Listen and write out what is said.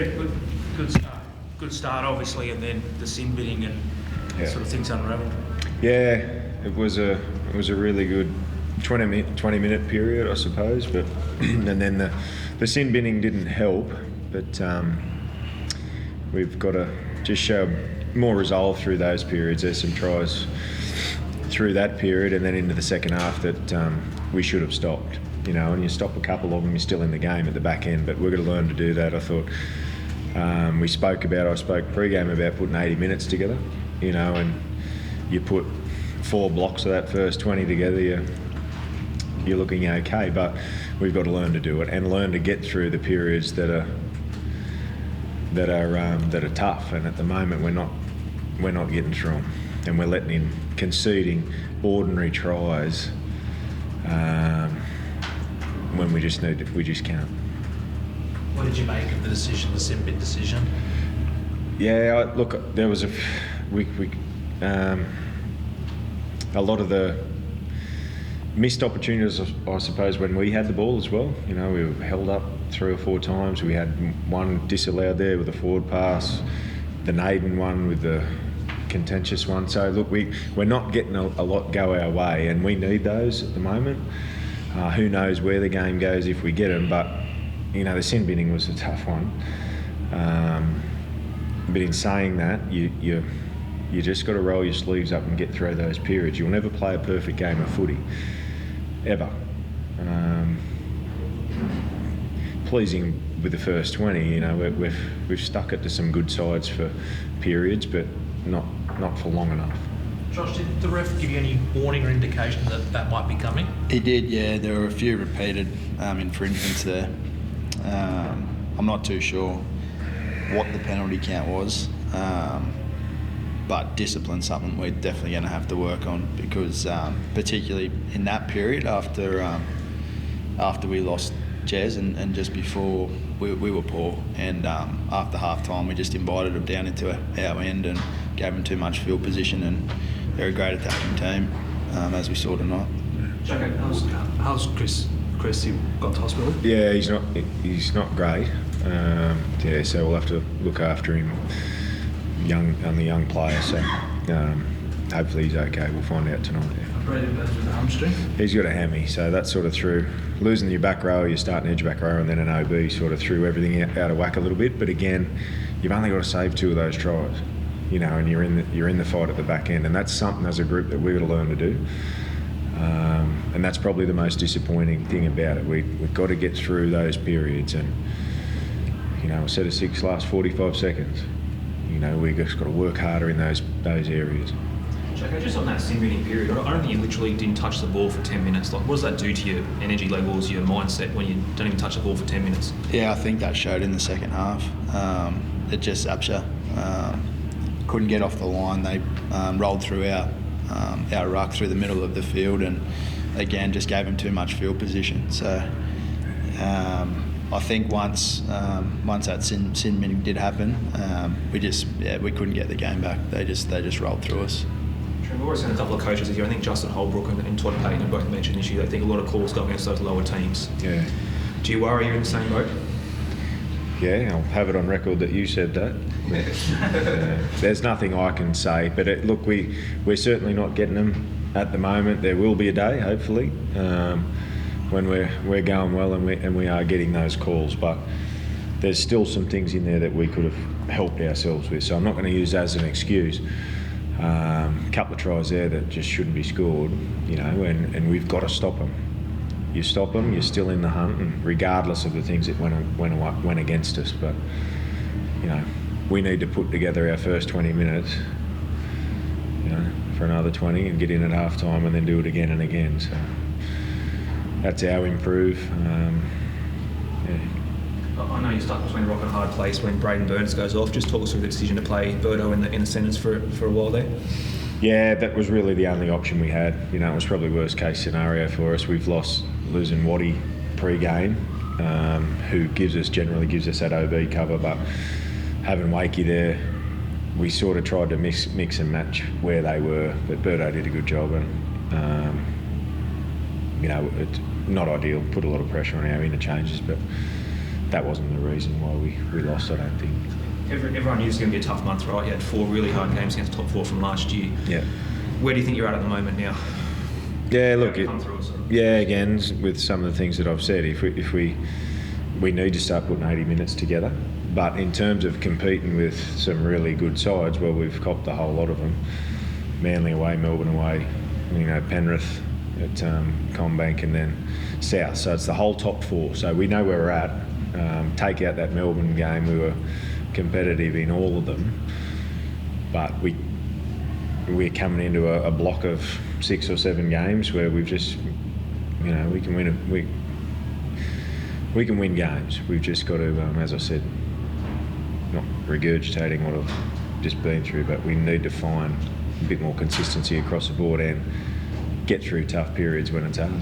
Trent, good start obviously, and then the sin binning and sort of things unravelled. Yeah, it was a really good 20-minute period, I suppose, but and then the sin binning didn't help, but we've got to just show more resolve through those periods. There's some tries through that period and then into the second half that we should have stopped. And you stop a couple of them, you're still in the game at the back end, but we're going to learn to do that. I thought I spoke pre-game about putting 80 minutes together, and you put 4 blocks of that first 20 together, you're looking okay, but we've got to learn to do it and learn to get through the periods that are tough. And at the moment, we're not getting through them, and we're conceding ordinary tries when we just can't. What did you make of the decision, the sin bin decision? Yeah, look, there was a lot of the missed opportunities, I suppose, when we had the ball as well. We were held up 3 or 4 times. We had one disallowed there with a forward pass, the Naden one with the contentious one. So look, we're not getting a lot go our way, and we need those at the moment. Who knows where the game goes if we get them, but the sin binning was a tough one. But in saying that, you just got to roll your sleeves up and get through those periods. You'll never play a perfect game of footy, ever. Pleasing with the first 20, we've stuck it to some good sides for periods, but not for long enough. Josh, did the ref give you any warning or indication that might be coming? He did, yeah. There were a few repeated infringements there. I'm not too sure what the penalty count was, but discipline's something we're definitely going to have to work on, because particularly in that period after we lost Jez and just before we were poor, and after half time we just invited them down into our end and gave them too much field position, and they're a great attacking team, as we saw tonight. Jacko, how's Chris? He got to hospital? Yeah, he's not great. So we'll have to look after him. On the young player, so hopefully he's okay. We'll find out tonight. Brandon Burns with a hamstring? He's got a hammy, so that sort of threw, losing your back row, your starting edge back row, and then an OB sort of threw everything out of whack a little bit. But again, you've only got to save 2 of those tries, and you're in the fight at the back end, and that's something as a group that we've got to learn to do. And that's probably the most disappointing thing about it. We've got to get through those periods, and a set of 6 last 45 seconds. We've just got to work harder in those areas. Jacko, just on that sin binning period, I don't think you literally didn't touch the ball for 10 minutes. Like, what does that do to your energy levels, your mindset, when you don't even touch the ball for 10 minutes? Yeah, I think that showed in the second half. It just zaps you. Couldn't get off the line. They rolled through our ruck through the middle of the field, and again just gave them too much field position. So I think once that sin binning did happen, we couldn't get the game back. They just rolled through us. We've always had a couple of coaches here. I think Justin Holbrook and Todd Payton have both mentioned this year. They think a lot of calls go against those lower teams. Yeah. Do you worry you're in the same boat? Yeah, I'll have it on record that you said that. There's nothing I can say, but look, we're certainly not getting them at the moment. There will be a day, hopefully, when we're going well and we are getting those calls, but there's still some things in there that we could have helped ourselves with. So I'm not going to use that as an excuse. Couple of tries there that just shouldn't be scored, and we've got to stop them. You stop them, you're still in the hunt, and regardless of the things that went against us. But we need to put together our first 20 minutes, for another 20, and get in at half time, and then do it again and again. So that's our improve. I know you're stuck between a rock and a hard place when Braden Burns goes off. Just talk us through the decision to play Birdo in the centres for a while there. Yeah, that was really the only option we had. It was probably worst case scenario for us. We've losing Waddy pre-game, who generally gives us that OB cover, but having Wakey there, we sort of tried to mix and match where they were, but Birdo did a good job, and it's not ideal, put a lot of pressure on our interchanges, but that wasn't the reason why we lost, I don't think. Everyone knew it was going to be a tough month, right? You had 4 really hard games against top 4 from last year. Yeah. Where do you think you're at the moment now? Yeah, look, again, with some of the things that I've said, if we need to start putting 80 minutes together. But in terms of competing with some really good sides, well, we've copped a whole lot of them. Manly away, Melbourne away, Penrith at Combank, and then South. So it's the whole top 4. So we know where we're at. Take out that Melbourne game, we were competitive in all of them. But we're coming into a block of 6 or 7 games where we've just, we can win games. We've just got to, as I said, not regurgitating what I've just been through, but we need to find a bit more consistency across the board and get through tough periods when it's hard.